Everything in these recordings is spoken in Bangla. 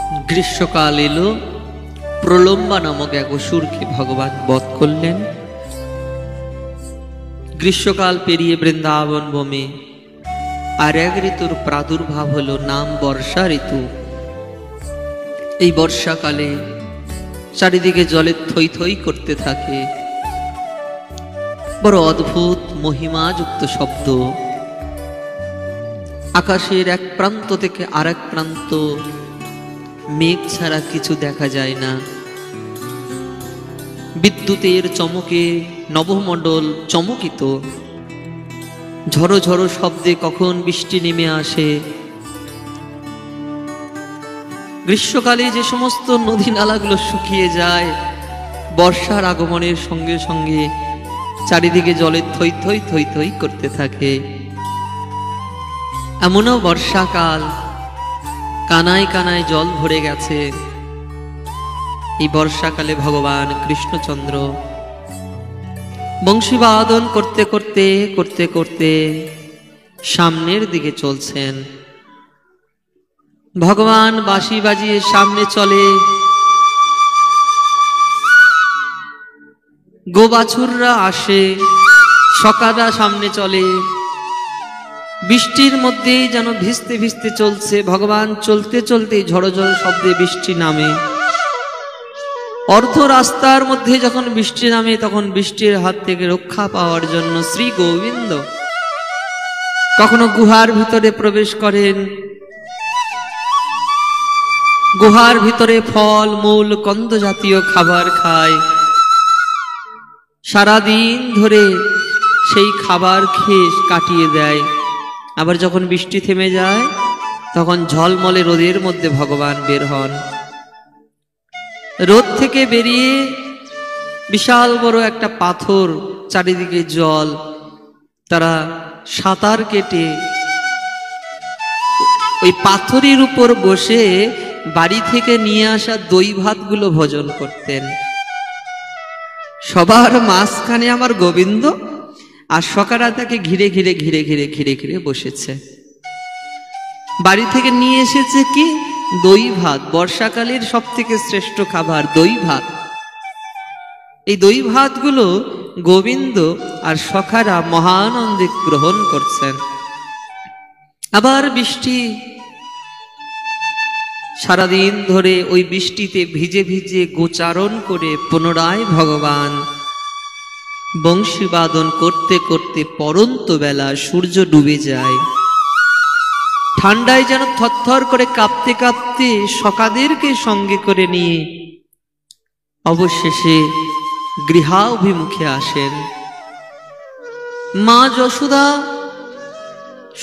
গ্রীষ্মকাল এলো, প্রলম্বা নামক এক অসুরকে ভগবান বধ করলেন। গ্রীষ্মকাল পেরিয়ে বৃন্দাবন ভূমে আর এক ঋতুর প্রাদুর্ভাব হলো, নাম বর্ষা ঋতু। এই বর্ষাকালে চারিদিকে জলে থই থই করতে থাকে, বড় অদ্ভুত মহিমাযুক্ত শব্দ। আকাশের এক প্রান্ত থেকে আর এক প্রান্ত মেঘ ছাড়া কিছু দেখা যায় না। বিদ্যুতের চমকে নভমণ্ডল চমকিত। ঝড়ো ঝড়ো শব্দে কখন বৃষ্টি নেমে আসে। গ্রীষ্মকালে যে সমস্ত নদী নালাগুলো শুকিয়ে যায়, বর্ষার আগমনের সঙ্গে সঙ্গে চারিদিকে জলে থই থই থই থই করতে থাকে। এমনও বর্ষাকাল, কানায় কানায় জল ভরে গেছে। এই বর্ষাকালে ভগবান কৃষ্ণচন্দ্র বংশীবাদন করতে করতে করতে করতে সামনের দিকে চলছেন। ভগবান বাঁশি বাজিয়ে সামনে চলে, গোবাছুররা আসে, সকারা সামনে চলে। বৃষ্টির মধ্যেই যেন ভিজতে ভিজতে চলছে ভগবান। চলতে চলতে ঝড়ো ঝড়ো শব্দে বৃষ্টি নামে। অর্ধ রাস্তার মধ্যে যখন বৃষ্টি নামে, তখন বৃষ্টির হাত থেকে রক্ষা পাওয়ার জন্য শ্রী গোবিন্দ কখনো গুহার ভিতরে প্রবেশ করেন, গুহার ভিতরে ফল মূল কন্দ জাতীয় খাবার খায়। সারাদিন ধরে সেই খাবার খেয়ে কাটিয়ে দেয়। আবার যখন বৃষ্টি থেমে যায়, তখন ঝলমলে রোদের মধ্যে ভগবান বের হন। রোদ থেকে বেরিয়ে বিশাল বড় একটা পাথর, চারিদিকে জল, তারা সাঁতার কেটে ওই পাথরের উপর বসে বাড়ি থেকে নিয়ে আসা দই ভাতগুলো ভোজন করতেন। সবার মাঝখানে আমার গোবিন্দ, আর সকারা তাকে ঘিরে ঘিরে ঘিরে ঘিরে ঘিরে ঘিরে বসেছে। বাড়ি থেকে নিয়ে এসেছে কি? দই ভাত। বর্ষাকালের সব থেকে শ্রেষ্ঠ খাবার দই ভাত। এই দই ভাতগুলো গোবিন্দ আর সখারা মহানন্দে গ্রহণ করছেন। আবার বৃষ্টি, সারাদিন ধরে ওই বৃষ্টিতে ভিজে ভিজে গোচারণ করে পুনরায় ভগবান বংশীবাদন করতে করতে পরন্ত বেলা সূর্য ডুবে যায়। ঠান্ডায় যেন থরথর করে কাঁপতে কাঁপতে সখাদেরকে সঙ্গে করে নিয়ে অবশেষে গৃহাভিমুখে আসেন। মা যশোদা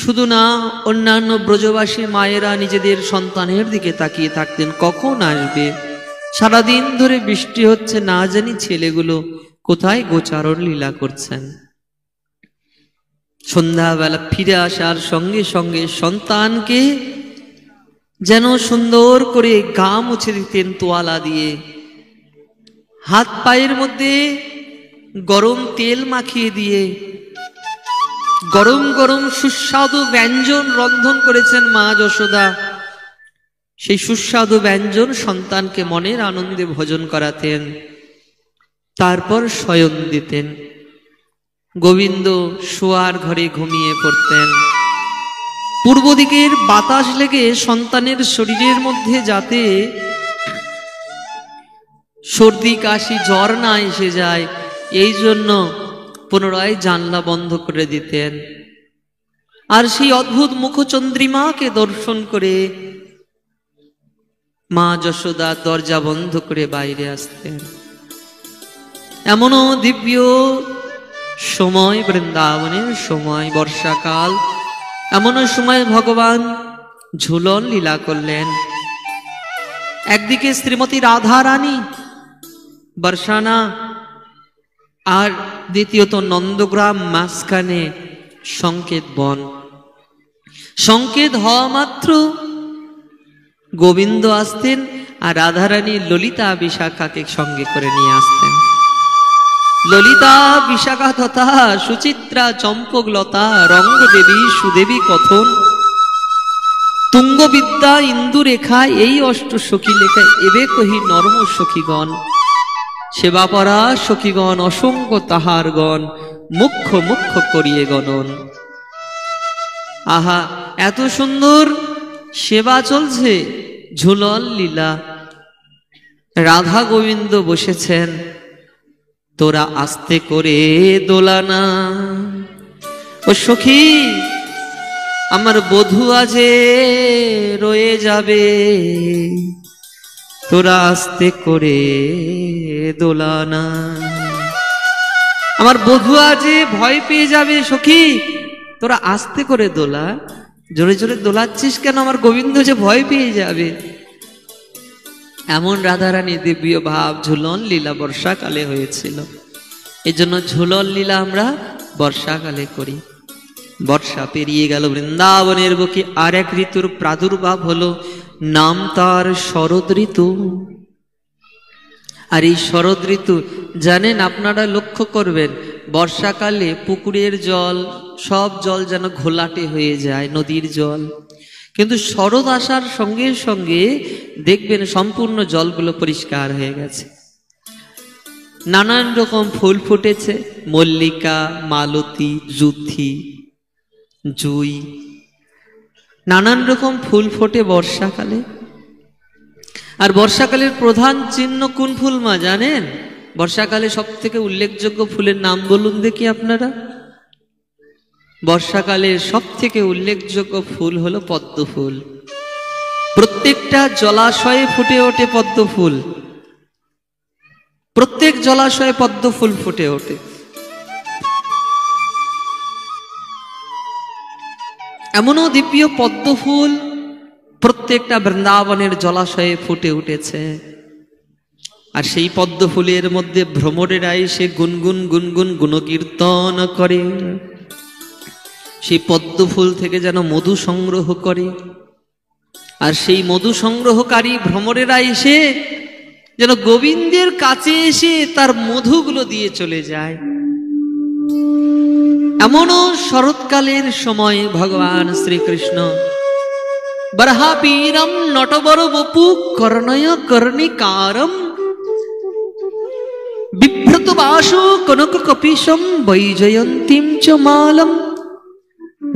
শুধু না, অন্যান্য ব্রজবাসী মায়েরা নিজেদের সন্তানের দিকে তাকিয়ে থাকতেন, কখন আসবে। সারাদিন ধরে বৃষ্টি হচ্ছে, না জানি ছেলেগুলো কোথায় গোচারণ লীলা করছেন। সন্ধ্যাবেলা ফিরে আসার সঙ্গে সঙ্গে সন্তানকে যেন সুন্দর করে গা মুছে দিতেন তোয়ালা দিয়ে। হাত পায়ের মধ্যে গরম তেল মাখিয়ে দিয়ে গরম গরম সুস্বাদু ব্যঞ্জন রন্ধন করেছেন মা যশোদা। সেই সুস্বাদু ব্যঞ্জন সন্তানকে মনের আনন্দে ভোজন করাতেন, তারপর শয়ন দিতেন। গোবিন্দ শোয়ার ঘরে ঘুমিয়ে পড়তেন। পূর্ব দিকের বাতাস লেগে সন্তানের শরীরের মধ্যে যাতে সর্দি কাশি জ্বর না এসে যায়, এই জন্য পুনরায় জানলা বন্ধ করে দিতেন। আর সেই অদ্ভুত মুখচন্দ্রিমাকে দর্শন করে মা যশোদা দরজা বন্ধ করে বাইরে আসতেন। এমনও দিব্য সময়, বৃন্দাবনের সময়, বর্ষাকাল, এমনও সময় ভগবান ঝুলন লীলা করলেন। একদিকে শ্রীমতী রাধা রানী বর্ষানা, আর দ্বিতীয়ত নন্দগ্রাম, মাঝখানে সংকেত বন। সংকেত হওয়া মাত্র গোবিন্দ আসতেন, আর রাধারানী ললিতা বিশাখাকে সঙ্গে করে নিয়ে আসতেন। ললিতা বিশাখা তথা সুচিত্রা চম্পকলতা রঙ্গদেবী সুদেবী কথন তুঙ্গবিদ্যা ইন্দু রেখা এই অষ্ট সখী লেখা এবে কহি নর্ম সখীগণ, সেবা পরা সখীগণ অসংখ্য তাহার গণ, মুখ্য মুখ্য করিয়ে গণন। আহা, এত সুন্দর সেবা চলছে, ঝুলন লীলা, রাধা গোবিন্দ বসেছেন, তোরা আস্তে করে দোলানা। ও সখী, আমার বধূ আজে রয়ে যাবে, তোরা আস্তে করে দোলানা। আমার বধূ আজে ভয় পেয়ে যাবে, সখী তোরা আস্তে করে দোলা। জোরে জোরে দোলাচ্ছিস কেন? আমার গোবিন্দ যে ভয় পেয়ে যাবে। এমন রাধারানী দিব্য ভাব ঝুলন লীলা বর্ষাকালে হয়েছিল। এই জন্য ঝুলন লীলা আমরা বর্ষাকালে করি। বর্ষা পেরিয়ে গেল, বৃন্দাবনের বুকে আর এক ঋতুর প্রাদুর্ভাব হলো, নাম তার শরৎ ঋতু। আর এই শরৎ ঋতু জানেন, আপনারা লক্ষ্য করবেন বর্ষাকালে পুকুরের জল, সব জল যেন ঘোলাটে হয়ে যায়, নদীর জল। কিন্তু শরৎ আসার সঙ্গে সঙ্গে দেখবেন সম্পূর্ণ জলগুলো পরিষ্কার হয়ে গেছে। নানান রকম ফুল ফুটেছে, মল্লিকা, মালতী, যুথি, জুই, নানান রকম ফুল ফোটে বর্ষাকালে। আর বর্ষাকালের প্রধান চিহ্ন কোন ফুল মা জানেন? বর্ষাকালে সব থেকে উল্লেখযোগ্য ফুলের নাম বলুন দেখি আপনারা। বর্ষাকালের সব থেকে উল্লেখযোগ্য ফুল হলো পদ্ম ফুল। প্রত্যেকটা জলাশয়ে ফুটে ওঠে পদ্ম ফুল, প্রত্যেক জলাশয়ে পদ্ম ফুল ফুটে ওঠে। এমনও দিব্য পদ্ম ফুল প্রত্যেকটা বৃন্দাবনের জলাশয়ে ফুটে উঠেছে। আর সেই পদ্ম ফুলের মধ্যে ভ্রমরেরা এসে গুনগুন গুনগুন গুণকীর্তন করে, সেই পদ্ম ফুল থেকে যেন মধু সংগ্রহ করে। আর সেই মধু সংগ্রহকারী ভ্রমরেরা এসে যেন গোবিন্দের কাছে এসে তার মধুগুলো দিয়ে চলে যায়। এমনও শরৎকালের সময় ভগবান শ্রীকৃষ্ণ বরহাপীরম নটবর বপু কর্ণয় কর্ণিকারম বিভ্রত বাসু কনক কপিশম বৈজয়ন্তীম চ মালম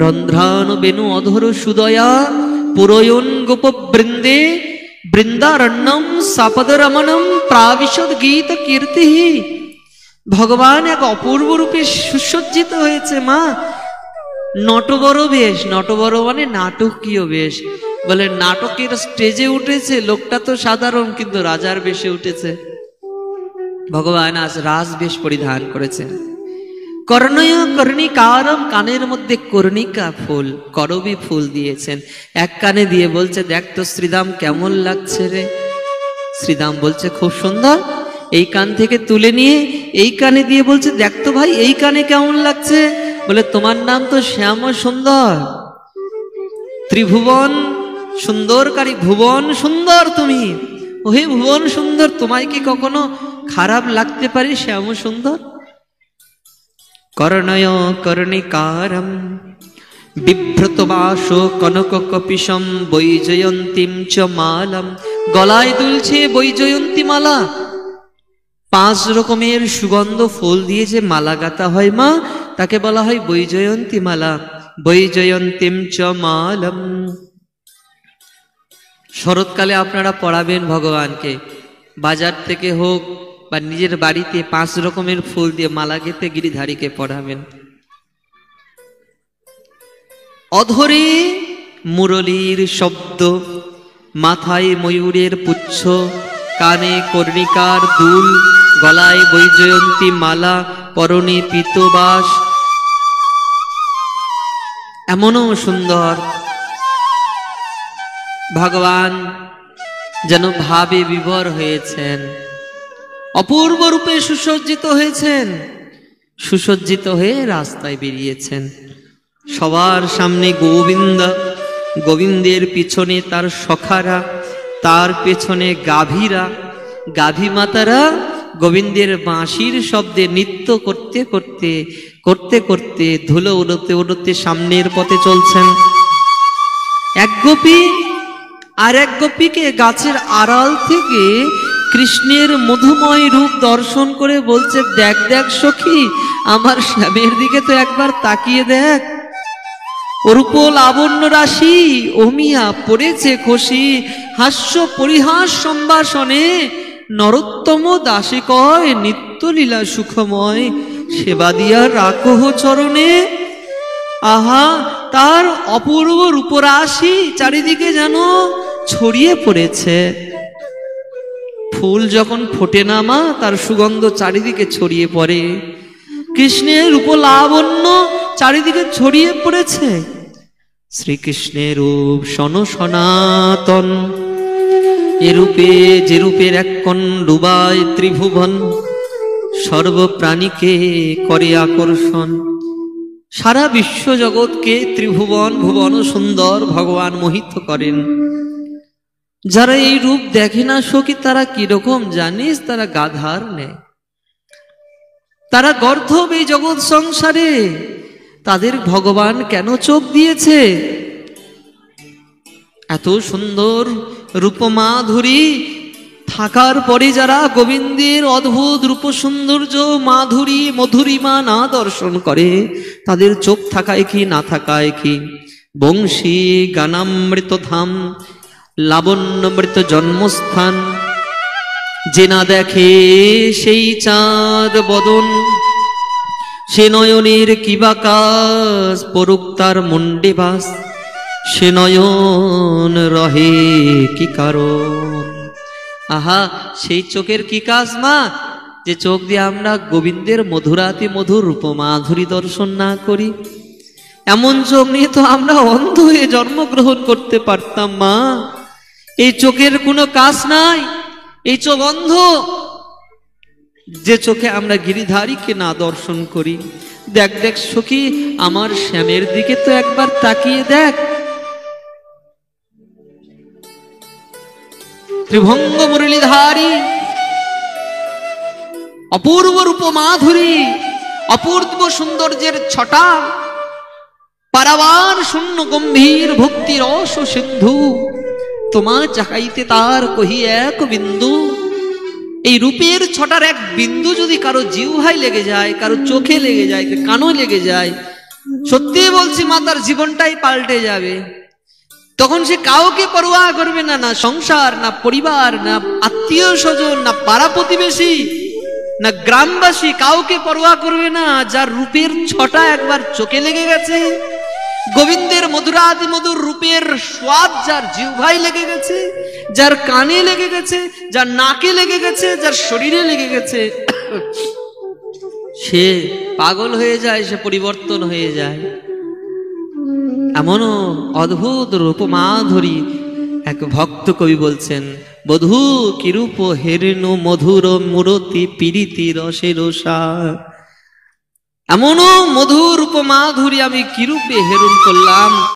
রন্ধ্রান বেনু অধর সুদয়া পুরয়ন গোপ বৃন্দে বৃন্দারণ্যম সাপদরমণম প্রাবিশদ গীত কীর্তি। ভগবান এক অপূর্ব রূপে সুসজ্জিত হয়েছে মা। নটবর বেশ, নটবর মানে নাটকীয় বেশ। বলে নাটকের স্টেজে উঠেছে, লোকটা তো সাধারণ কিন্তু রাজার বেশে উঠেছে। ভগবান আজ রাজ বেশ পরিধান করেছেন। কর্ণয় কর্ণিকারম, কানের মধ্যে কর্ণিকা ফুল, করবী ফুল দিয়েছেন। এক কানে দিয়ে বলছে, দেখ তো শ্রীদাম কেমন লাগছে রে। শ্রীদাম বলছে খুব সুন্দর। এই কান থেকে তুলে নিয়ে এই কানে দিয়ে বলছে, দেখ তো ভাই এই কানে কেমন লাগছে। বলে তোমার নাম তো শ্যাম সুন্দর, ত্রিভুবন সুন্দরকারী, ভুবন সুন্দর তুমি। ওহে ভুবন সুন্দর, তোমায় কি কখনো খারাপ লাগতে পারে শ্যাম সুন্দর? কর্ণয় কর্ণিকারম বিভ্রত বাস কনক কপিশম বৈজয়ন্তীম চ মালম। গলায় দুলছে বৈজয়ন্তী মালা। 5 রকমের সুগন্ধ ফুল দিয়ে যে মালা গাঁথা হয় মা, তাকে বলা হয় বৈজয়ন্তী মালা। বৈজয়ন্তীম চ মালম। শরৎকালে আপনারা পড়াবেন ভগবানকে, বাজার থেকে হোক বা নিজের বাড়িতে 5 রকমের ফুল দিয়ে মালা গেঁথে গিরিধারীকে পড়াবেন। অধরে মুরলীর শব্দ, মাথায় ময়ূরের পুচ্ছ, কানে কর্ণিকার দুল, গলায় বৈজয়ন্তী মালা, পরনে পীতবাস। এমনও সুন্দর ভগবান যেন ভাবে বিভোর হয়েছেন, অপূর্ব রূপে সুসজ্জিত হয়েছেন। সুসজ্জিত হয়ে রাস্তায় বেরিয়েছেন। সবার সামনে গোবিন্দ, গোবিন্দের পিছনে তার সখারা, তার পেছনে গাভীরা, গাভী মাতারা গোবিন্দের বাঁশির শব্দে নৃত্য করতে করতে করতে করতে ধুলো উড়তে উড়তে সামনের পথে চলছেন। এক গোপী আর এক গোপীকে গাছের আড়াল থেকে কৃষ্ণের মধুময় রূপ দর্শন করে বলছে, দেখ দেখ সখী, আমার শ্যামের দিকে তো একবার তাকিয়ে দেখ, অরূপ লাবণ্য রাশি অমিয়া পড়েছে খসি, হাস্য পরিহাস সম্ভাষণে নরোত্তম দাসী কয়, নিত্যলীলা সুখময় সেবা দিয়া রাখহ চরণে। আহা, তার অপূর্ব রূপরাশি চারিদিকে যেন ছড়িয়ে পড়েছে। ফুল যখন ফোটে না মা, তার সুগন্ধ চারিদিকে ছড়িয়ে পড়ে। কৃষ্ণের রূপ লাবণ্য চারিদিকে ছড়িয়ে পড়েছে। শ্রীকৃষ্ণের রূপ সন সনাতন, এ রূপে যে রূপের এক কোণ ডুবায় ত্রিভুবন, সর্বপ্রাণীকে করে আকর্ষণ। সারা বিশ্ব জগৎকে ত্রিভুবন ভুবন সুন্দর ভগবান মোহিত করেন। যারা এই রূপ দেখে না সখী, তারা কিরকম জানিস? তারা গাধার নেয়, তারা গর্ধব এই জগৎ সংসারে। তাদের ভগবান কেন চোখ দিয়েছে? এত সুন্দর রূপমাধুরী থাকার পরে যারা গোবিন্দের অদ্ভুত রূপ সৌন্দর্য মাধুরী মধুরিমা না দর্শন করে, তাদের চোখ থাকায় কি না থাকায় কি? বংশী গানামৃত ধাম, লাবণ্যমৃত জন্মস্থান, যে না দেখে সেই চাঁদ বদন, সে নয়নের কিবা কাজ, পরুক তার মন্ডে বাস, সে নয়ন রহে কি কারণ। আহা, সেই চোখের কি কাজ মা, যে চোখ দিয়ে আমরা গোবিন্দের মধুরাতি মধুর রূপ মাধুরী দর্শন না করি? এমন চোখ নিয়ে তো আমরা অন্ধ হয়ে জন্মগ্রহণ করতে পারতাম মা। এই চোখের কোনো কাজ নাই, এই চোখ অন্ধ, যে চোখে আমরা গিরিধারীকে না দর্শন করি। দেখ দেখ সখী, আমার শ্যামের দিকে তো একবার তাকিয়ে দেখ। ত্রিভঙ্গ মুরলীধারী, অপূর্ব রূপ মাধুরী, অপূর্ব সৌন্দর্যের ছটা, পারাবার শূন্য গম্ভীর ভক্তি রস সিন্ধু, তোমা চাকাইতে তার কহি এক বিন্দু। এই রূপের ছটার এক বিন্দু যদি কারো জিহ্বায় লেগে যায়, কারো চোখে লেগে যায়, কানে লেগে যায়, সত্যি বলছি মা, তার জীবনটাই পাল্টে যাবে। তখন সে কাউকে পরোয়া করবে না, না সংসার, না পরিবার, না আত্মীয় স্বজন, না পাড়া প্রতিবেশী, না গ্রামবাসী, কাউকে পরোয়া করবে না। যার রূপের ছটা একবার চোখে লেগে গেছে, গোবিন্দের মধুরাদি মধুর রূপের স্বাদ যার জিহ্বায় লেগে গেছে, যার কানে লেগে গেছে, যার নাকে লেগে গেছে, যার শরীরে লেগে গেছে, সে পাগল হয়ে যায়, সে পরিবর্তন হয়ে যায়। এমনও অদ্ভুত রূপ মাধুরী এক ভক্ত কবি বলছেন, বধূ কিরূপ হেরেনু মধুর মূরতি পীড়িতি রসে রসা। এমনও মধুর রূপ মাধুরী আমি কিরূপে হেরণ করলাম।